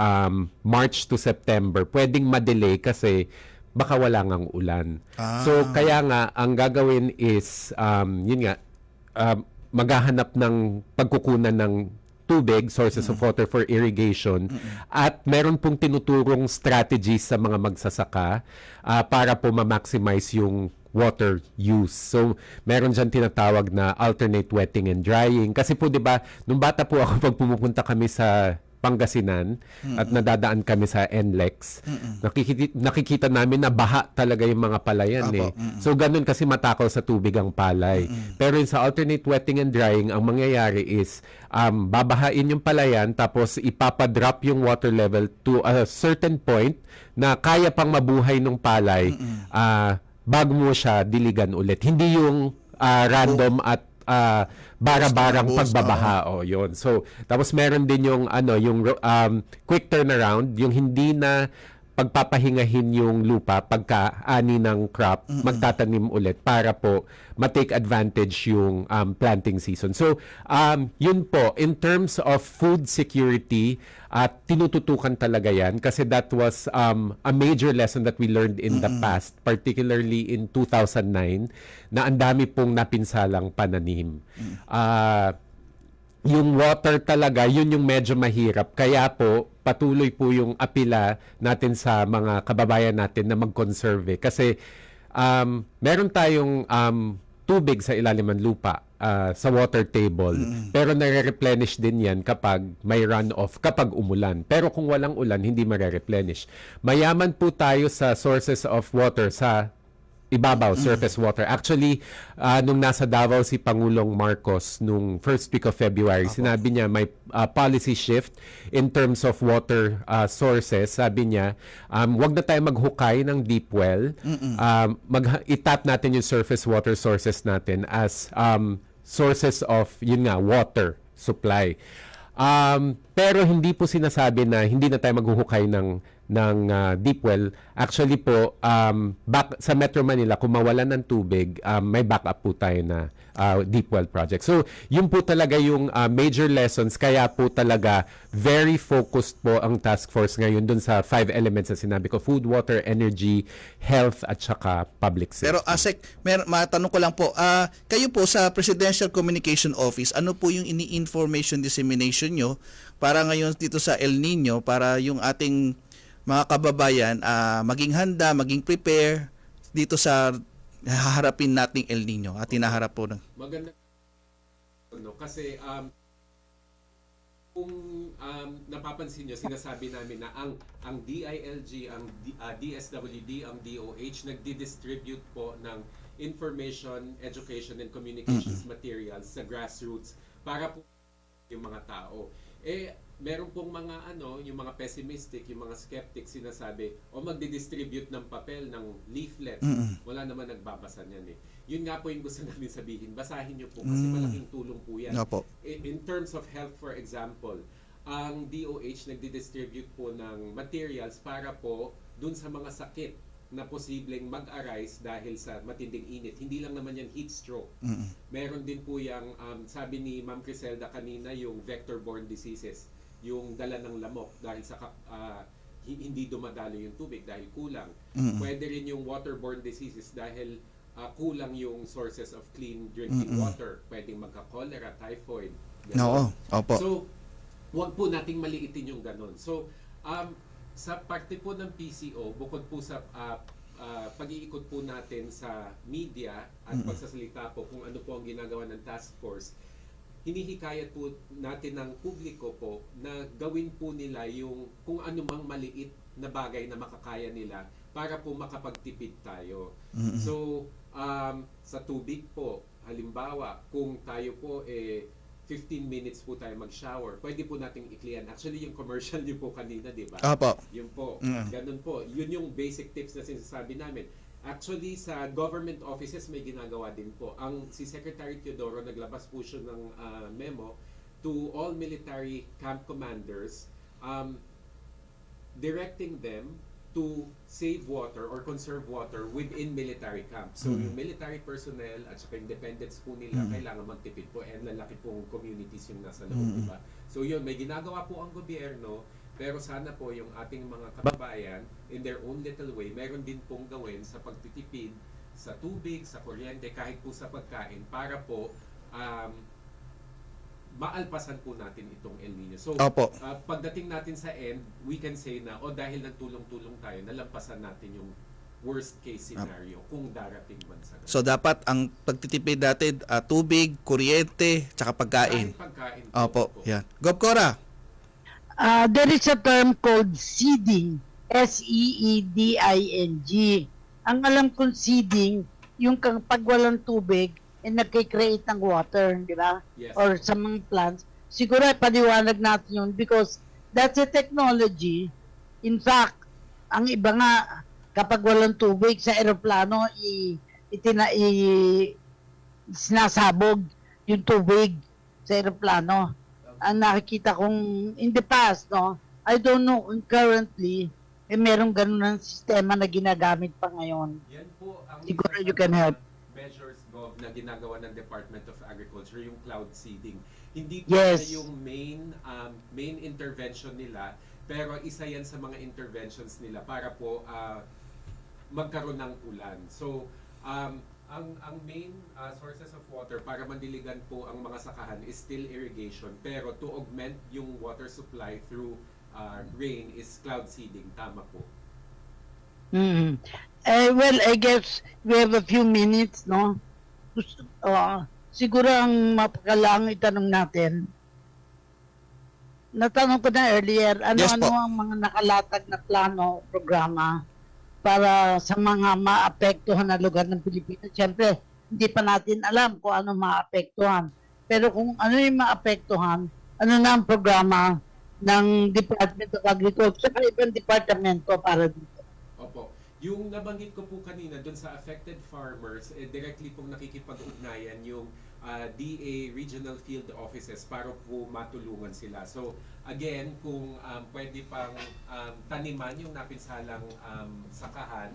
March to September, pwedeng ma-delay kasi baka wala ngang ulan. So kaya nga ang gagawin is yun nga maghahanap ng pagkukunan ng tubig, sources of water for irrigation, at meron pong tinuturong strategies sa mga magsasaka para po ma-maximize yung water use. So, meron dyan tinatawag na alternate wetting and drying. Kasi po, di ba, nung bata po ako, pag pumupunta kami sa Pangasinan at nadadaan kami sa NLEX, nakikita namin na baha talaga yung mga palayan eh. So, ganun kasi matakaw sa tubig ang palay. Pero yung sa alternate wetting and drying, ang mangyayari is, babahain yung palayan, tapos ipapadrop yung water level to a certain point na kaya pang mabuhay ng palay bago mo siya diligan ulit. Hindi yung random at bara-barang Boost, pagbabaha. O, yun. So, tapos meron din yung, yung quick turnaround, yung hindi na pagpapahingahin yung lupa pagka ani ng crop, magtatanim ulit para po ma-take advantage yung planting season. So, yun po, in terms of food security, tinututukan talaga yan kasi that was a major lesson that we learned in the past, particularly in 2009, na ang dami pong napinsalang pananim. Yung water talaga, yun yung medyo mahirap. Kaya po, patuloy po yung apila natin sa mga kababayan natin na mag-conserve. Kasi meron tayong tubig sa ilalim ng lupa, sa water table. Pero nare-replenish din yan kapag may runoff, kapag umulan. Pero kung walang ulan, hindi mare-replenish. Mayaman po tayo sa sources of water sa ibabaw, surface water. Actually, nung nasa Davao si Pangulong Marcos nung first week of February, sinabi niya may policy shift in terms of water sources. Sabi niya, wag na tayo maghukay ng deep well. Itap natin yung surface water sources natin as sources of, yun nga, water supply. Pero hindi po sinasabi na hindi na tayo maghuhukay ng deep well. Actually po, sa Metro Manila, kung mawalan ng tubig, may backup po tayo na deep well project. So, yun po talaga yung major lessons. Kaya po talaga very focused po ang task force ngayon dun sa 5 elements na sinabi ko: food, water, energy, health, at saka public safety. Pero ASEC, matanong ko lang po, kayo po sa Presidential Communication Office, ano po yung ini-information dissemination nyo para ngayon dito sa El Nino, para yung ating mga kababayan maging handa, maging prepare dito sa haharapin nating El Nino at hinaharap po ng... Maganda kasi kung napapansin nyo, sinasabi namin na ang DILG, ang DSWD, ang DOH nagdi-distribute po ng information, education, and communications materials sa grassroots para po yung mga tao. Meron pong mga yung mga pessimistic, yung mga skeptic sinasabi, magdi-distribute ng papel, ng leaflet. Wala naman nagbabasa niyan eh. Yun nga po yung gusto namin sabihin. Basahin niyo po kasi malaking tulong po yan. In terms of health, for example, ang DOH nagdi-distribute po ng materials para po dun sa mga sakit na posibleng mag-arise dahil sa matinding init. Hindi lang naman yan heat stroke. Meron din po yung, sabi ni Ma'am Criselda kanina, yung vector-borne diseases, yung dala ng lamok dahil sa hindi dumadalo yung tubig dahil kulang. Pwede rin yung waterborne diseases dahil kulang yung sources of clean drinking water. Pwedeng magka-cholera, typhoid. Oo, opo. So, wag po nating maliitin yung ganon. So, sa parte po ng PCO, bukod po sa pag-iikot po natin sa media at pagsasalita po kung ano po ang ginagawa ng task force, hinihikayat po natin ng publiko po na gawin po nila yung kung ano mang maliit na bagay na makakaya nila para po makapagtipid tayo. So, sa tubig po, halimbawa, kung tayo po 15 minutes po tayo mag-shower, pwede po nating iklian. Actually, yung commercial niyo po kanina, di ba? Opo. Yun po. Ganun po. Yun yung basic tips na sinasabi namin. Actually, sa government offices may ginagawa din po. Si Secretary Teodoro naglabas po siya ng memo to all military camp commanders directing them to save water or conserve water within military camps. So yung military personnel at saka yung dependents po nila kailangan magtipid po, and lalaki pong communities yung nasa loob, diba? So yun, may ginagawa po ang gobyerno, pero sana po yung ating mga kababayan in their own little way, meron din pong gawin sa pagtitipid sa tubig, sa kuryente, kahit po sa pagkain, para po maalpasan po natin itong El Nino. So, pagdating natin sa end, we can say na, dahil nagtulong-tulong tayo, nalampasan natin yung worst case scenario kung darating man sa ganun. So dapat ang pagtitipid natin tubig, kuryente, tsaka pagkain. Kahit pagkain Opo, yan. Gob Cora. There is a term called seeding. S-E-E-D-I-N-G. Ang alam kong seeding, yung pag walang tubig, nagkikreate ng water, di ba? Yes. Or sa mga plants. Siguro paliwanag natin yun because that's a technology. In fact, ang iba nga, kapag walang tubig sa eroplano, sinasabog yung tubig sa eroplano. Ang nakikita kong in the past, no, I don't know kung currently, merong ganun ng sistema na ginagamit pa ngayon. Yan po ang Siguro isa you sa can mga help. measures na ginagawa ng Department of Agriculture, yung cloud seeding. Hindi po Yes. siya yung main intervention nila, pero isa yan sa mga interventions nila para po magkaroon ng ulan. So, ang main sources of water para mandiligan po ang mga sakahan is still irrigation, pero to augment yung water supply through rain is cloud seeding. Tama po. Mm. Well, I guess we have a few minutes, no? Siguro ang mapakalang itanong natin. Natanong ko na earlier, Yes ano-ano po. ang mga nakalatag na plano, programa para sa mga maapektuhan na lugar ng Pilipinas. Siyempre, hindi pa natin alam kung ano maapektuhan. Pero kung ano yung maapektuhan, ano na ang programa ng Department of Agriculture at ibang departamento para dito. Opo. Yung nabanggit ko po kanina doon sa affected farmers, directly pong nakikipag-ugnayan yung DA Regional Field Offices para po matulungan sila. So again, kung pwede pang taniman yung napinsalang sakahan,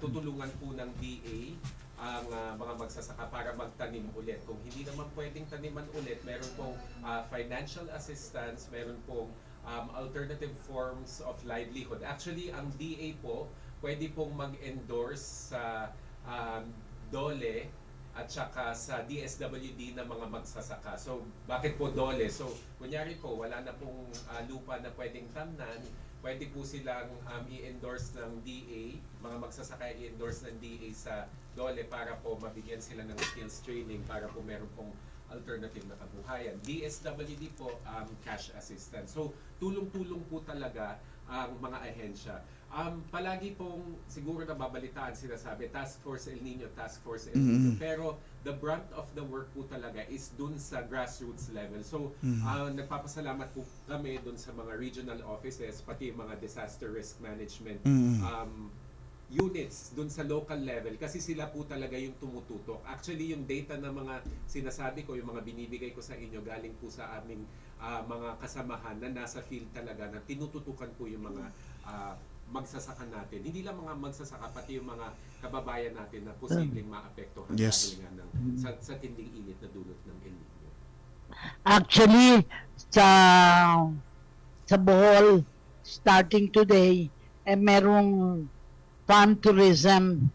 tutulungan po ng DA ang mga magsasaka para magtanim ulit. Kung hindi naman pwedeng taniman ulit, meron pong financial assistance, meron pong alternative forms of livelihood. Actually, ang DA po, pwede pong mag-endorse sa DOLE at saka sa DSWD na mga magsasaka. So, bakit po DOLE? So, kunyari po, wala na pong lupa na pwedeng tamnan, pwede po silang i-endorse ng DA, mga magsasaka i-endorse ng DA sa DOLE para po mabigyan sila ng skills training para po meron pong alternative na kabuhayan. DSWD po, cash assistance. So, tulong-tulong po talaga ang mga ahensya. Palagi pong siguro nababalitaan sinasabi, Task Force El Nino, Task Force El Nino. Pero the brunt of the work po talaga is dun sa grassroots level. So, nagpapasalamat po kami dun sa mga regional offices, pati yung mga disaster risk management units dun sa local level kasi sila po talaga yung tumututok. Actually, yung data na mga sinasabi ko, yung mga binibigay ko sa inyo, galing po sa aming mga kasamahan na nasa field talaga na tinututukan po yung mga magsasaka natin. Hindi lang mga magsasaka, pati yung mga kababayan natin na posibleng maapektuhan Yes. dahil nga sa tinding init na dulot ng El Nino. Actually, sa Bohol, starting today, merong farm tourism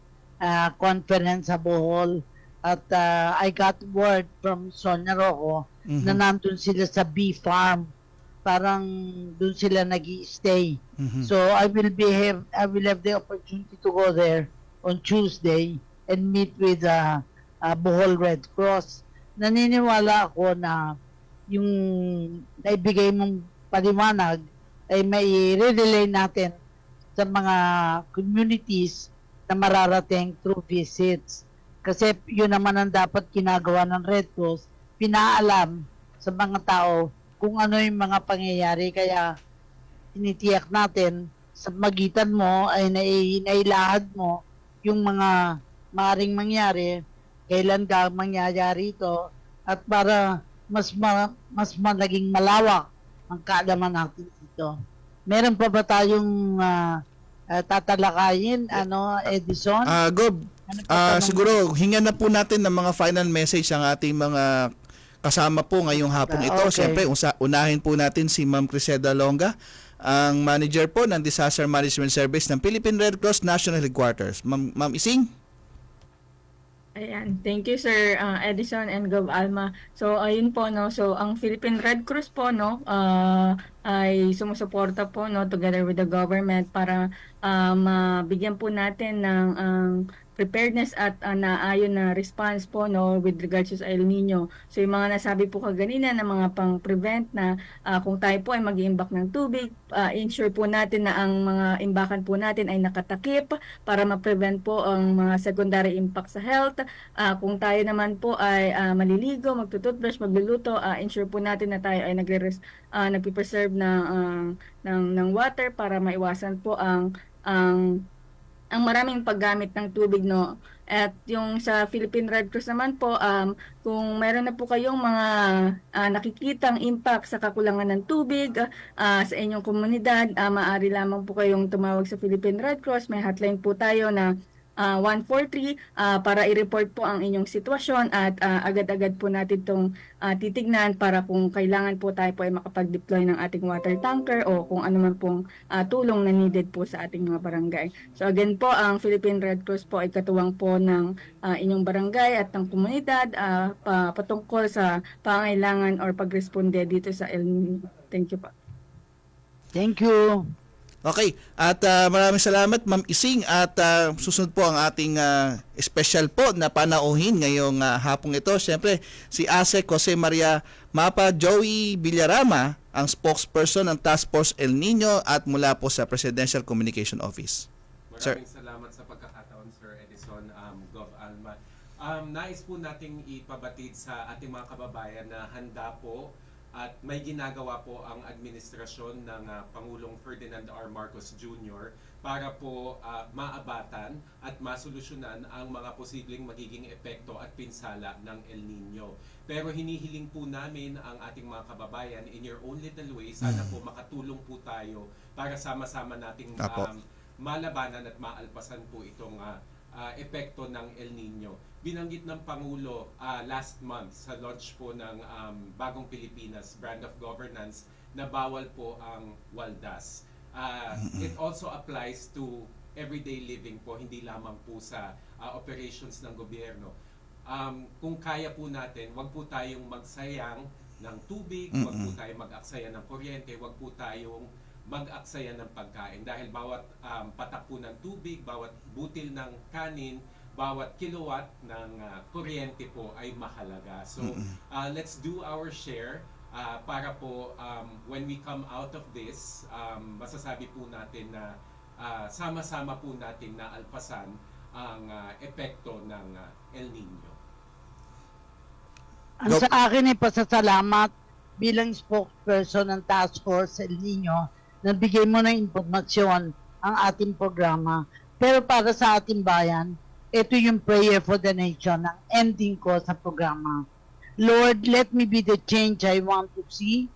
conference sa Bohol. At I got word from Sonia Rojo na nandun sila sa bee farm. Parang dun sila nag-i-stay. So I will have the opportunity to go there on Tuesday and meet with Bohol Red Cross. Naniniwala ako na yung naibigay mong paliwanag ay may relay natin sa mga communities na mararating through visits. Kasi yun naman ang dapat ginagawa ng Red Cross, pinaalam sa mga tao kung ano yung mga pangyayari. Kaya tinitiyak natin sa magitan mo ay nailahad mo yung mga maaaring mangyari, kailan ka mangyayari ito, at para mas naging malawak ang kaalaman natin dito. Meron pa ba tayong tatalakayin, Edison? Gob, Ano pa tanong? siguro hingan na po natin ng mga final message ang ating mga kasama po ngayong hapong ito. Okay. Siyempre, unahin po natin si Ma'am Criseda Longa, ang manager po ng Disaster Management Service ng Philippine Red Cross National Headquarters. Ma'am Ising? Ayan, thank you Sir Edison and Gov Alma. So ayun po no, so ang Philippine Red Cross po no ay sumusuporta po no together with the government para mabigyan po natin ng preparedness at naayon na response po no with regards to sa El Nino. So yung mga nasabi po kaganina na mga pang-prevent na kung tayo po ay mag-iimbak ng tubig, ensure po natin na ang mga imbakan po natin ay nakatakip para ma-prevent po ang mga secondary impact sa health. Kung tayo naman po ay maliligo, magtututbrush, magluluto, ensure po natin na tayo ay nagpe-preserve ng water para maiwasan po ang maraming paggamit ng tubig no. At yung sa Philippine Red Cross naman po, kung meron na po kayong mga nakikitang impact sa kakulangan ng tubig sa inyong komunidad, maaari lamang po kayong tumawag sa Philippine Red Cross. May hotline po tayo na 143 para i-report po ang inyong sitwasyon at agad-agad po natin itong titignan para kung kailangan po tayo po ay makapag-deploy ng ating water tanker o kung ano man pong tulong na needed po sa ating mga barangay. So again po, ang Philippine Red Cross po ay katuwang po ng inyong barangay at ng komunidad patungkol sa pangailangan or pagresponde dito sa El Nino. Thank you po. Thank you. Okay, at maraming salamat Ma'am Ising at susunod po ang ating special po na panauhin ngayong hapong ito. Siyempre, si ASEC Jose Maria Mapa Joey Villarama, ang spokesperson ng Task Force El Nino at mula po sa Presidential Communication Office. Maraming salamat sa pagkakataon, Sir Edison, Gov Alma. Nais po nating ipabatid sa ating mga kababayan na handa po at may ginagawa po ang administrasyon ng Pangulong Ferdinand R. Marcos Jr. para po maabatan at masolusyonan ang mga posibleng magiging epekto at pinsala ng El Nino. Pero hinihiling po namin ang ating mga kababayan in your own little way, sana po makatulong po tayo para sama-sama nating malabanan at maalpasan po itong epekto ng El Nino. Binanggit ng Pangulo last month sa launch po ng Bagong Pilipinas Brand of Governance na bawal po ang waldas. It also applies to everyday living po, hindi lamang po sa operations ng gobyerno. Kung kaya po natin, wag po tayong magsayang ng tubig, wag po tayong mag-aksaya ng kuryente, wag po tayong mag-aksaya ng pagkain dahil bawat patak po ng tubig, bawat butil ng kanin, bawat kilowatt ng kuryente po ay mahalaga. So let's do our share para po when we come out of this, masasabi po natin na sama-sama po natin na alpasan ang epekto ng El Nino. Ang sa akin ay pasasalamat bilang spokesperson ng Task Force El Nino na bigay mo ng impormasyon ang ating programa. Pero para sa ating bayan, ito yung prayer for the nation, ang ending ko sa programa. Lord, let me be the change I want to see,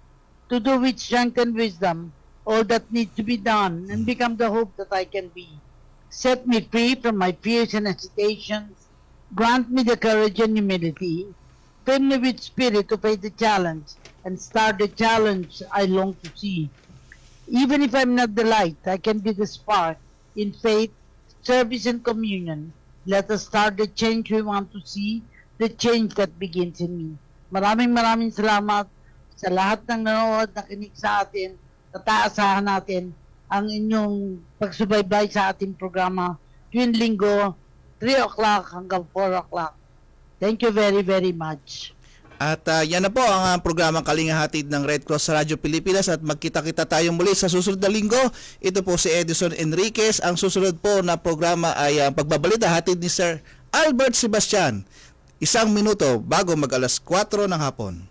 to do with strength and wisdom all that needs to be done, and become the hope that I can be. Set me free from my fears and hesitations. Grant me the courage and humility. Fill me with spirit to face the challenge and start the challenge I long to see. Even if I'm not the light, I can be the spark in faith, service, and communion. Let us start the change we want to see, the change that begins in me. Maraming salamat sa lahat ng nanonood, nakinig sa atin, tataasahan natin ang inyong pagsubaybay sa ating programa tuwing linggo, 3 o'clock hanggang 4 o'clock. Thank you very, very much. At yan na po ang programang Kalinga Hatid ng Red Cross sa Radyo Pilipinas at magkita-kita tayo muli sa susunod na linggo. Ito po si Edison Enriquez. Ang susunod po na programa ay pagbabalita hatid ni Sir Albert Sebastian. 1 minuto bago mag alas 4 ng hapon.